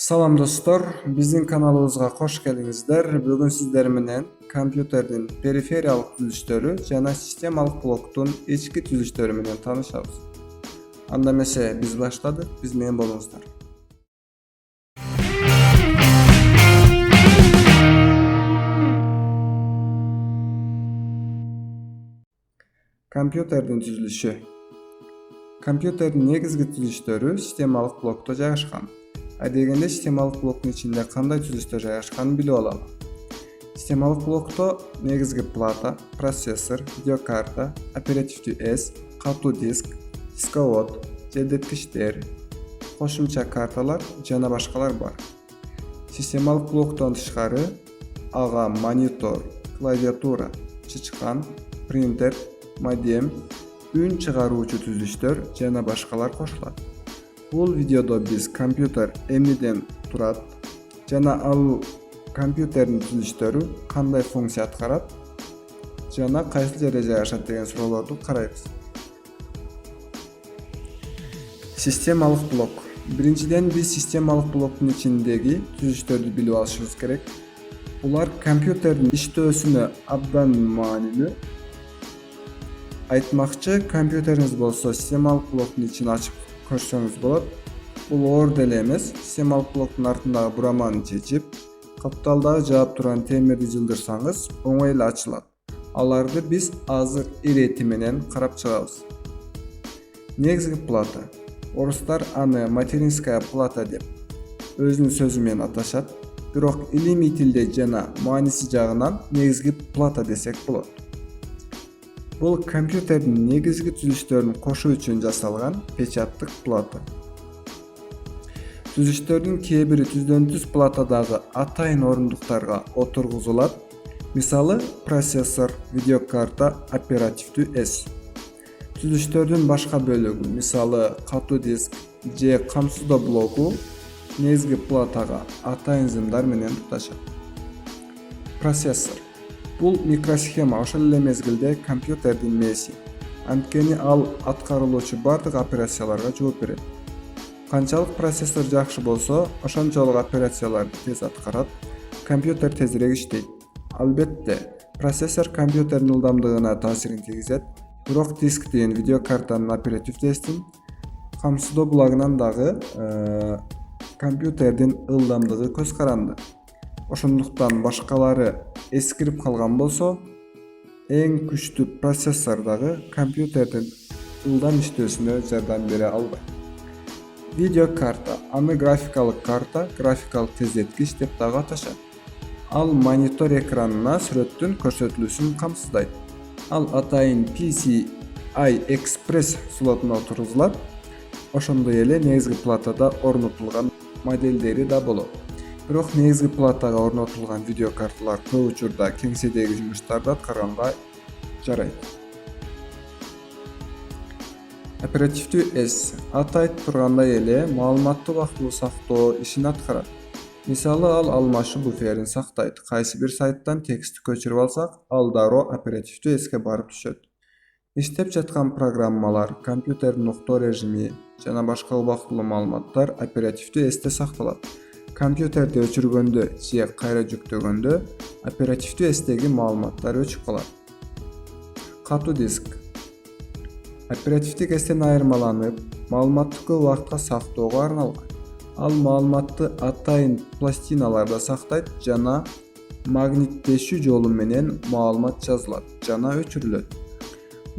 Салам достор, биздин каналыбызга кош келиңиздер. Бүгүн сиздер менен компьютердин перифериялык түзүлүштөрү жана системалык блоктун ички түзүлүштөрү менен таанышабыз. Анда эмесе биз баштадык, биз менен болуңуздар. Компьютердин түзүлүшү. Компьютердин негизги түзүлүштөрү системалык блокто жайгашкан. Адегенде системалык блоктун ичинде кандай түзүлүштөр жайгашканын билип алалы. Системалык блокто негизги плата, процессор, видеокарта, оперативдүү эс, катуу диск, дисковод, желдеткичтер, кошумча карталар жана башкалар бар. Системалык блоктон тышкары ага монитор, клавиатура, чычкан, принтер, модем, үн чыгаруучу түзүлүштөр жана башкалар кошулат. Бул видеодо биз компьютер эмнеден турат жана ал компьютердин түзүлүштөрү кандай функция аткарат жана кайсы жерде жайгашат деген суроолорду карайбыз. Системалык блок. Биринчиден биз системалык блоктун ичиндеги түзүлүштөрдү билип алышыбыз керек. Булар компьютердин иштөөсүнө абдан маанилүү. Айтмакчы, компьютериңиз болсо системалык блоктун ичин ачып көрсөңүз болот. Бул оор деле эмес. Системалык блоктун артындагы бураманы чечип, капталдагы жаап турган темирди жылдырсаңыз, оңой эле ачылат. Аларды биз азыр ирети менен карап чыгабыз. Негизги плата. Орустар аны материнская плата деп өзүнүн сөзү менен аташат. Бирок илимий тилде жана мааниси жагынан негизги плата десек болот. Бул компьютердин негизги түзүлүштөрүн кошуу үчүн жасалган печаттык плата. Түзүлүштөрдүн кээ бири түздөн түз платадагы атайын орундуктарга отургузулат. Мисалы, процессор, видеокарта, оперативдүү эс. Түзүлүштөрдүн башка бөлүгү, мисалы, катуу диск же камсыздоо блогу негизги платага атайын зымдар менен туташат. Процессор. Бул микросхема, ошол эле мезгилде компьютердин мээси. Анткени ал аткарылуучу бардык операцияларга жооп берет. Канчалык процессор жакшы болсо, ошончолук операцияларды тез аткарат, компьютер тезирээк иштейт. Албетте, процессор компьютердин ылдамдыгына таасирин тийгизет, бирок дисктин, видеокартанын, оперативдүү эстин камсыздоо булагынан дагы компьютердин ылдамдыгы көз каранды. Ошондуктан башкалары эскирип калган болсо, эң күчтүү процессор дагы компьютердин ылдам иштөөсүнө жардам бере албайт. Видеокарта, аны графикалык карта, графикалык тездеткич деп дагы аташат. Ал монитор экранына сүрөттүн көрсөтүлүшүн камсыздайт. Ал атайын PCI Express слотуна отургузулат. Ошондой эле негизги платада орнотулган моделдери да болот. Бирок негизги платага орнотулган видеокарталар көп учурда кеңседеги жумуштарды аткарганга жарайт. Оперативдүү эс аты айтып тургандай эле маалыматты убактылуу сактоо ишин аткарат. Мисалы, ал алмашуу буферин сактайт. Кайсы бир сайттан текстти көчүрүп алсак, ал дароо оперативдүү эске барып түшөт. Иштеп жаткан программалар, компьютердин уктоо режими жана башка убактылуу маалыматтар оперативдүү эсте сакталат. Компьютерди өчүргөндө же кайра жүктөгөндө оперативдүү эстеги маалыматтар өчүп калат. Катуу диск. Оперативдик эстен айырмаланып, маалыматты көп убакытка сактоого арналган. Ал маалыматты атайын пластиналарда сактайт жана магниттешүү жолу менен маалымат жазылат жана өчүрүлөт.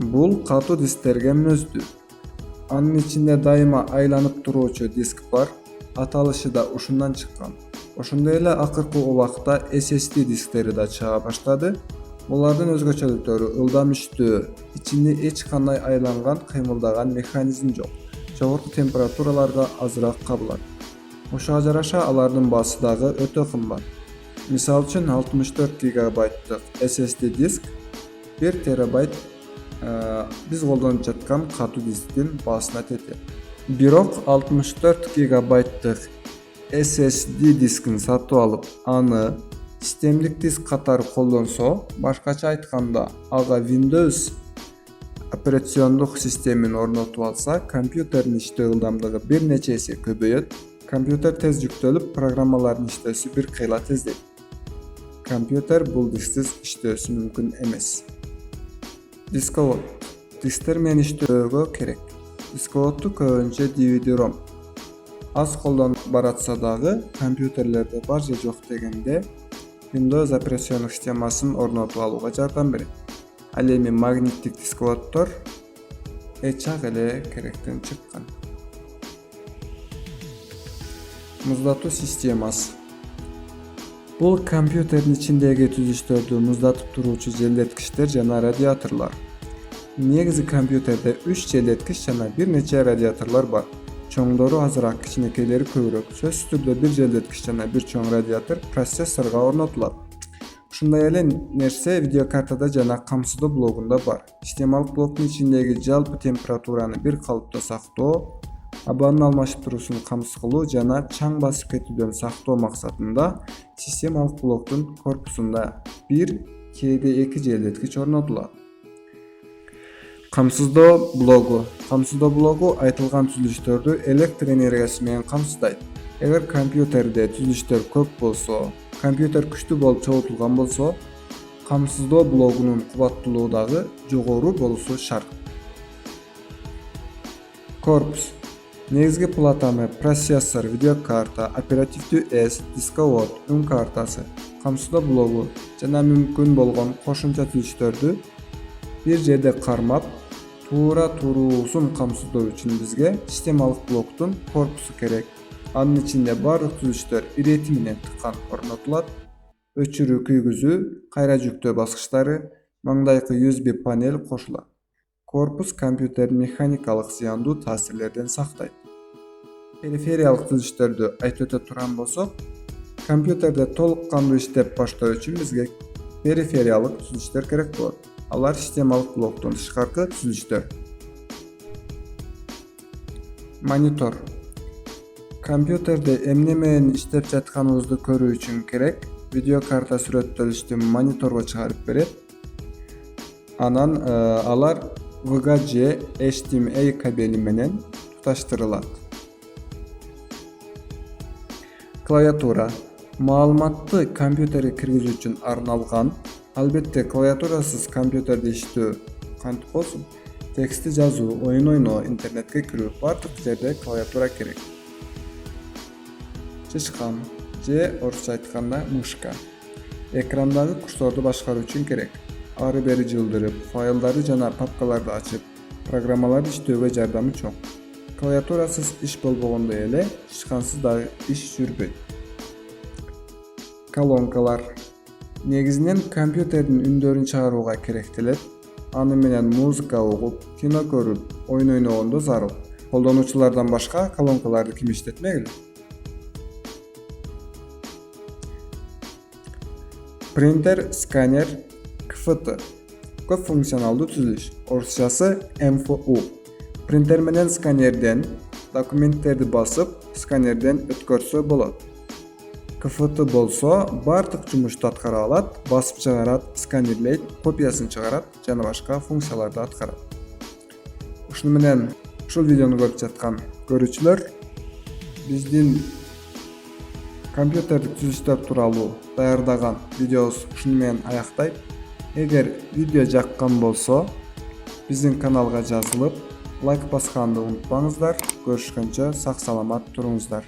Бул катуу дисктерге мүнөздүү. Анын ичинде дайыма айланып туруучу диск бар. Аталышы да ушундан чыккан. Ошондой эле акыркы убакта SSD дисктери да чыга баштады. Булардын өзгөчөлүктөрү ылдам иштөө, ичинде эч кандай айланган, кыймылдаган механизм жок. Жогорку температураларга азыраак кабылат. Ошого жараша алардын баасы дагы өтө кымбат. Мисалы үчүн 64 гигабайттык SSD диск 1 терабайт биз колдонуп жаткан катуу дисктин баасына тетет. Бирок 64 гигабайттык SSD дискин сатып алып, аны системдик диск катары колдонсо, башкача айтканда, ага Windows операциондук системени орнотуп алса, компьютердин иштөө ылдамдыгы бир нече эсе көбөйөт Kompüter tez yüktölüp programmaların işlөөsü bir kıyla tezdeydi. Kompüter bul disksiz işlөөsü mümkün emes. Diskovod. Diskler men işlöөгө керек. Disковoddu көбүнчө DVD-ROM az колдонуп баратса дагы, компьютерлерде бар же жок дегенде Windows операциондук системасын орнотуп алууга жардам берет. Ал эми магниттик дисководдор эч-ак эле керектен чыккан. Муздатуу системасы. Бул компьютердин ичиндеги түзүлүштөрдү муздатып туруучу желдеткичтер жана радиаторлор. Негизи компьютерде 3 желдеткич жана бир нече радиаторлор бар. Чоңдору азыраак, кичинекейлери көбүрөөк. Сөзсүз түрдө бир желдеткич жана бир чоң радиатор процессорго орнотулат. Ушундай эле нерсе видеокартада жана камсыздоо блогунда бар. Системалык блоктун ичиндеги жалпы температураны бир калыпта сактоо, абанын алмашып туруусун камсыз кылуу жана чаң басып кетүүдөн сактоо максатында системалык блоктун корпусунда бир, кээде 2 желдеткич орнотулат. Камсыздоо блогу. Камсыздоо блогу айтылган түзүлүштөрдү электр энергиясы менен камсыздайт. Эгер компьютерде түзүлүштөр көп болсо, компьютер күчтүү болуп чогултулган болсо, камсыздоо блогунун кубаттуулугу дагы жогору болушу шарт. Корпус. Негизги платаны процессор, видеокарта, оперативдүү эс, дисковод, үн картасы, камсыздоо блогу жана мүмкүн болгон кошумча түзүлүштөрдү бир жерде кармап, туура туруусун камсыздоо үчүн бизге системалык блоктун корпусу керек. Анын ичинде бардык түзүлүштөр ирети менен тыккан орнотулат. Өчүрүү, күйгүзүү, кайра жүктөө баскычтары, маңдайкы USB панель кошулат. Корпус компьютердин механикалык зыяндуу таасирлерден сактайт. Перифериялык түзүлүштөрдү айтып өтө турган болсок, компьютерде толук кандуу иштеп баштоо үчүн бизге перифериялык түзүлүштөр керек болот. Алар системалык блоктун тышкаркы түзүлүштөр. Монитор. Компьютерде эмне менен иштеп жатканыбызды көрүү үчүн керек. Видеокарта сүрөттөлүштү мониторго чыгарып берет. Анан алар VGA же HDMI кабели менен туташтырылат. Клавиатура. Маалыматты компьютерге киргизүү үчүн арналган. Албетте, клавиатурасыз компьютерде иштөө кантип болсун? Текстти жазуу, оюн ойноо, интернетке кирүү бардык жерде клавиатура керек. Чычкан же орусча айтканда мышка. Экрандагы курсорду башкаруу үчүн керек. Ары бери жылдырып, файлдарды жана папкаларды ачып, программаларды иштөөгө жардамы чоң. Клавиатурасыз иш болбогондой эле, чычкансыз дагы иш жүрбөйт. Колонкалар. Негизинен компьютердин үндөрүн чыгарууга керектелет. Аны менен музыка угуп, кино көрүп, оюн ойногондо зарыл. Колдонуучулардан башка колонкаларды ким иштетмегиле? Принтер, сканер, КФТ. Көп функционалдуу түзүлүш. Орусчасы МФУ. Принтер менен сканерден документтерди басып, сканерден өткөрсө болот. КФТ болсо бардык жумушту аткара алат, басып чыгарат, сканерлейт, копиясын чыгарат жана башка функцияларды аткарат. Ушуну менен ушул видеону көрүп жаткан көрүүчүлөр биздин компьютердик түзүлүштөр тууралуу даярдаган видеобуз ушуну менен аяктайт. Эгер видео жаккан болсо, биздин каналга жазылып, лайк басканды унутпаңыздар. Көрүшкөнчө сак саламат туруңуздар.